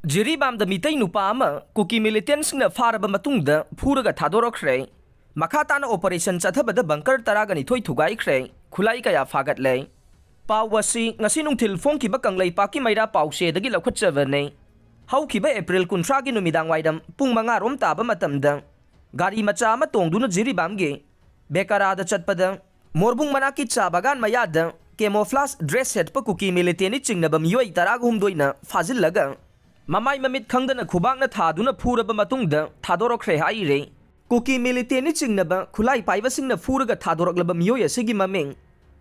Jiribamda Meetei Nupa Kuki Militantsingna Faraba Matungda Furaga Thadorakhre Makha Tana Operation Chathabada bunker Taragani Thugaikhre Khutlai kaya Fagatle Pawasi ngasi nungthil fongkiba kanglei paki maira pause dagi laukhatchavane haukiba April 30 gi numidang waidam pung 5 rom taba matamda gari macha ama tongduna Jiribamge bekarada chatpada morbung manaki cha bagan mayada camouflage dress set pa Kuki Militantsingna bamiyoi taragum doina fazillaga Mamai mamit khangdana khubangna thaduna phuraba matungda Thadorakhre haire Kuki Militantsingna ba Khutlai paibasingna Furaga Thadoraklaba miyoi asigi maming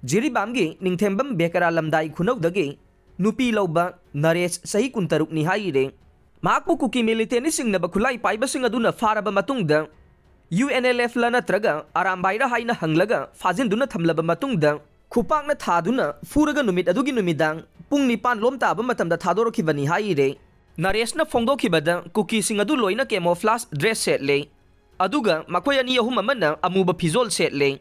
Jiribamge ningthembam bekara lamdai khunawdage nupi lawba Naresh sahi kuntarukni haire mahakpu Kuki Militantsingna ba Khutlai paibasing aduna faraba matungda UNLF la natraga arambaira haina hanglaga fazinduna thamlaba matungda khupakna thaduna Furaga numit adugi numidang pung 9 lom taba matamda Thadorakhibani haire Naresh na fongdokhibada Kuki sing adu loina camouflage dress set le aduga makhoi ani ahum amana amuba phizol set le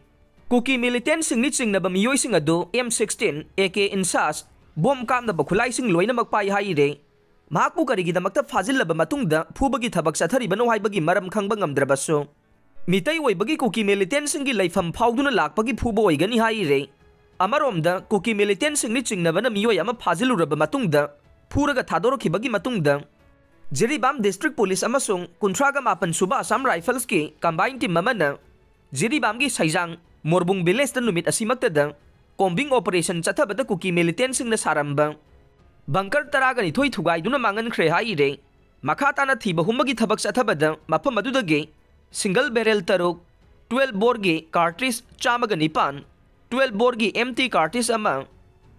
Kuki Militantsing ni chingna ba miyoi sing adu M16 AK insas bom kamna ba Khutlai sing loina makpai haire mahakpu karigidamakta fazillaba matungda phubagi thabak sathari bano haibagi maram khangba ngamdrabaso Meetei oibagi Kuki Militantsing gi laifam phauduna lakpagi phuba oigani haire amaromda Kuki Militantsing ni chingna bana miyoi ama phaziluraba matungda Furaga Thadorakhibagi matungda Jiribam District Police amasung 38 suba Assam Rifles ki combined team mamana Jiribam gi saijang morbung village ta numit asimaktada combing operation Chathabada Kuki Militantsingna saramba bunker taragani Thugaikhre mangankre haire Makha Tana thiba humbagi thabak Chathabada mafam adudage single barrel taruk 12 bore gi cartridge chamaga nipan 12 bore gi empty cartridge ama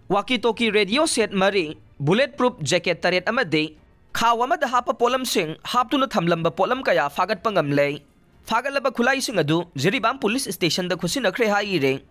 walkie talkie radio set mari bulletproof jacket taret amade khawama da hapa polam sing haptuna thamlamba polam kaya fagat pangamle fagalaba Khutlai sing adu Jiribam police station da khusinakre haire